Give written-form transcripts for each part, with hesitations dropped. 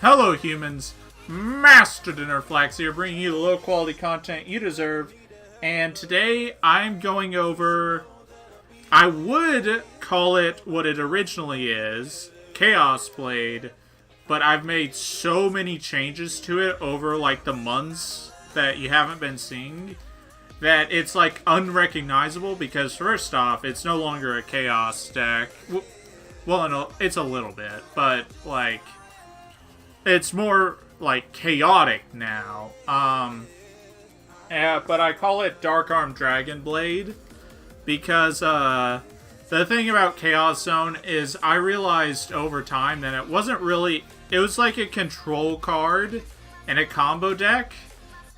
Hello humans, Master Dinner Flax here, bringing you the low quality content you deserve. And today I'm going over, I would call it what it originally is, Chaos Blade. But I've made so many changes to it over like the months that you haven't been seeing that it's like unrecognizable, because first off, it's no longer a Chaos deck. Well, it's a little bit, but like it's more like chaotic now. Yeah, but I call it Dark Arm Dragon Blade because the thing about Chaos Zone is I realized over time that it wasn't really, it was like a control card and a combo deck.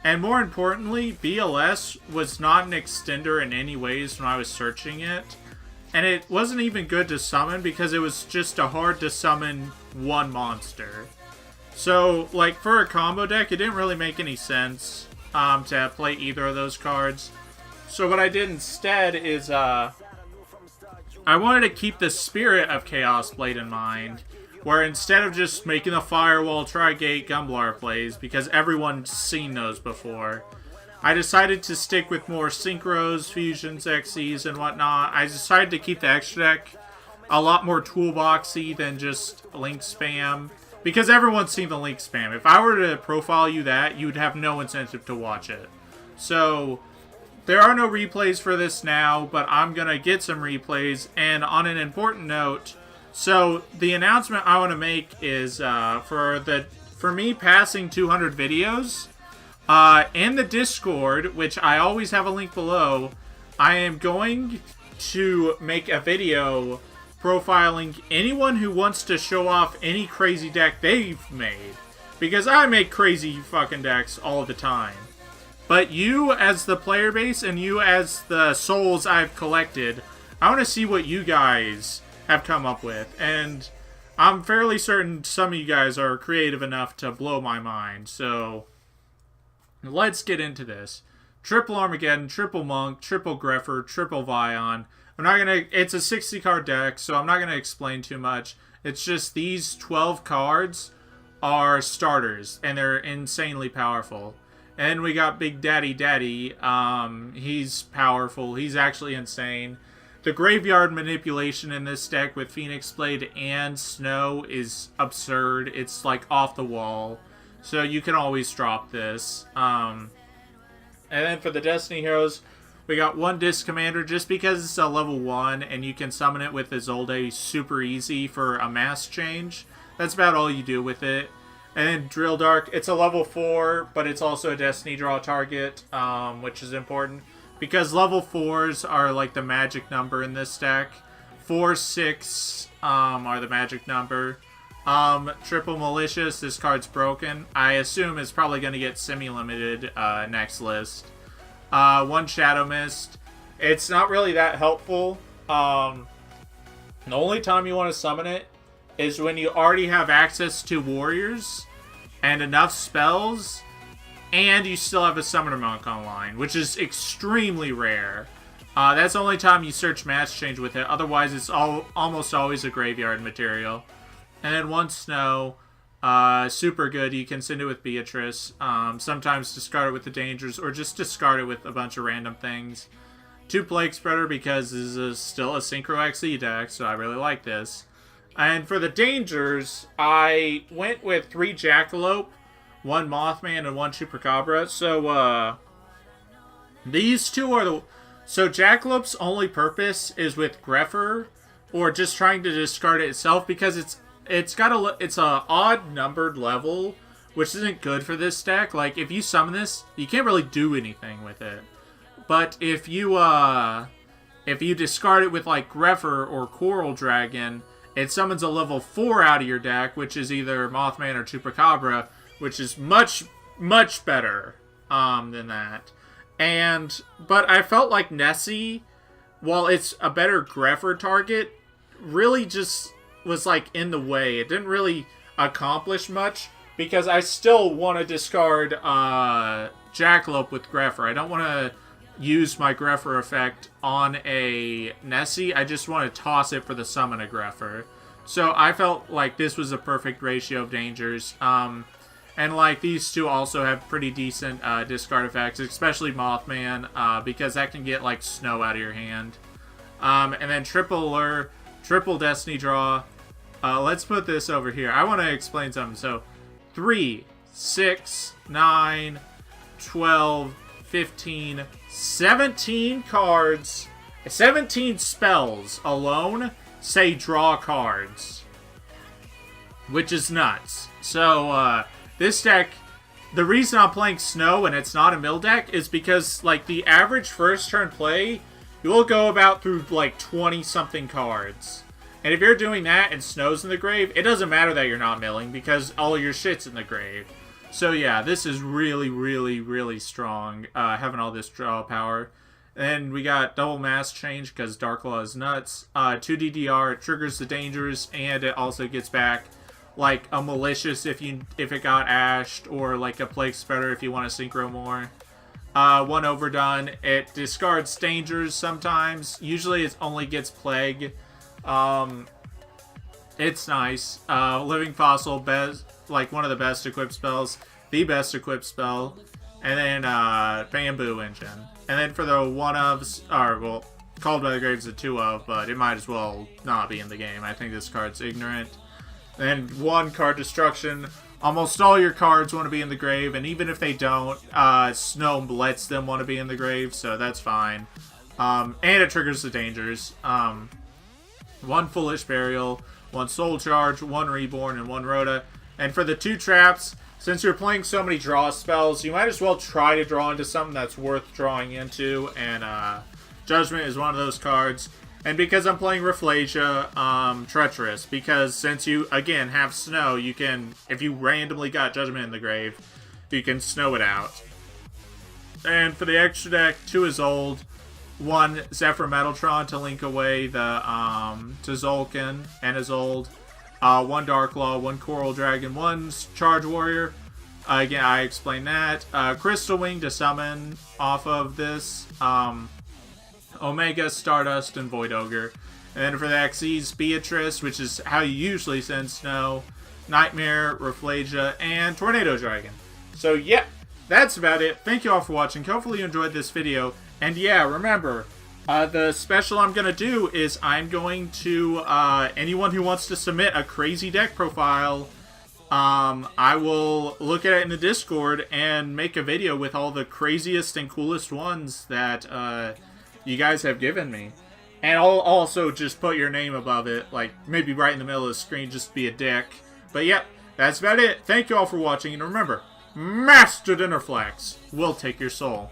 And more importantly, BLS was not an extender in any ways when I was searching it. And it wasn't even good to summon because it was just a hard to summon one monster. So, like, for a combo deck, it didn't really make any sense to play either of those cards. So what I did instead is, I wanted to keep the spirit of Chaos Blade in mind, where instead of just making the Firewall, Trigate, Gumblar plays, because everyone's seen those before, I decided to stick with more Synchros, Fusions, XCs, and whatnot. I decided to keep the extra deck a lot more toolboxy than just Link Spam, because everyone's seen the Link Spam. If I were to profile you that, you'd have no incentive to watch it. So, there are no replays for this now, but I'm gonna get some replays. And on an important note, so the announcement I want to make is for me passing 200 videos, in the Discord, which I always have a link below, I am going to make a video profiling anyone who wants to show off any crazy deck they've made, because I make crazy fucking decks all the time. But you as the player base and you as the souls I've collected, I want to see what you guys have come up with, and I'm fairly certain some of you guys are creative enough to blow my mind. So let's get into this. Triple Armageddon, triple Monk, triple Greffer, triple Vion. It's a 60 card deck, so I'm not gonna explain too much. It's just these 12 cards are starters, and they're insanely powerful. And we got Big Daddy Daddy. He's powerful. He's actually insane. The graveyard manipulation in this deck with Phoenix Blade and Snow is absurd. It's like off the wall. So you can always drop this. And then for the Destiny Heroes, we got one Disc Commander just because it's a level 1 and you can summon it with Isolde super easy for a mass change. That's about all you do with it. And then Drill Dark, it's a level 4, but it's also a Destiny draw target, which is important. Because level 4s are like the magic number in this deck. 4, 6 are the magic number. Triple Malicious, this card's broken. I assume it's probably going to get semi-limited next list. 1 Shadow Mist. It's not really that helpful. The only time you want to summon it is when you already have access to warriors and enough spells, and you still have a Summoner Monk online, which is extremely rare. That's the only time you search Match Change with it. Otherwise, it's almost always a graveyard material. And then 1 Snow, super good. You can send it with Beatrice. Sometimes discard it with the Dangers, or just discard it with a bunch of random things. 2 Plague Spreader, because this is still a Synchro XE deck, so I really like this. And for the Dangers, I went with 3 Jackalope, 1 Mothman, and 1 Chupacabra. So, these two are the... So, Jackalope's only purpose is with Greffer, or just trying to discard it itself, because it's a odd numbered level, which isn't good for this deck. Like, if you summon this, you can't really do anything with it. But if you discard it with, like, Greffer or Coral Dragon, it summons a level 4 out of your deck, which is either Mothman or Chupacabra, which is much, much better than that. But I felt like Nessie, while it's a better Greffer target, really just was like in the way. It didn't really accomplish much, because I still want to discard Jackalope with Greffer. I don't want to use my Greffer effect on a Nessie. I just want to toss it for the summon a Greffer. So I felt like this was a perfect ratio of dangers. And like these two also have pretty decent discard effects, especially Mothman, because that can get like snow out of your hand. And then triple lure, triple destiny draw. Let's put this over here. I want to explain something. So 3, 6, 9, 12, 15, 17 cards, 17 spells alone say draw cards, which is nuts. So this deck, the reason I'm playing Snow and it's not a mill deck is because like the average first turn play, you will go about through like 20 something cards. And if you're doing that and Snow's in the grave, it doesn't matter that you're not milling because all your shit's in the grave. So yeah, this is really, really, really strong, having all this draw power. Then we got double mass change because Darklaw is nuts. 2 DDR, it triggers the dangers, and it also gets back like a malicious if it got ashed, or like a plague spreader if you want to synchro more. 1 overdone, it discards dangers sometimes. Usually it only gets plague. It's nice. Living Fossil, like one of the best equipped spells, the best equipped spell, and then Bamboo Engine. And then for the one-ofs, or well, Called by the Graves is a 2-of, but it might as well not be in the game. I think this card's ignorant. Then 1 card destruction. Almost all your cards want to be in the grave, and even if they don't, Snow lets them want to be in the grave, so that's fine. And it triggers the dangers. 1 Foolish Burial, 1 Soul Charge, 1 Reborn, and 1 Rhoda. And for the 2 traps, since you're playing so many draw spells, you might as well try to draw into something that's worth drawing into, and Judgment is one of those cards. And because I'm playing Rafflesia, Treacherous, because since you, again, have Snow, you can, if you randomly got Judgment in the grave, you can Snow it out. And for the extra deck, 2 Isolde, 1 Zephyr Metaltron to link away the, to Zolkin and Isolde, 1 Darklaw, 1 Coral Dragon, 1 Charge Warrior. Again, I explained that. Crystal Wing to summon off of this. Omega, Stardust, and Void Ogre. And then for the Xyz, Beatrice, which is how you usually send Snow, Nightmare, Rafflesia, and Tornado Dragon. So yeah, that's about it. Thank you all for watching. Hopefully you enjoyed this video. And yeah, remember, the special I'm going to do is I'm going to, anyone who wants to submit a crazy deck profile, I will look at it in the Discord and make a video with all the craziest and coolest ones that, you guys have given me. And I'll also just put your name above it, like maybe right in the middle of the screen, just be a dick. But yep, that's about it. Thank you all for watching, and remember, Master Dinnerflex will take your soul.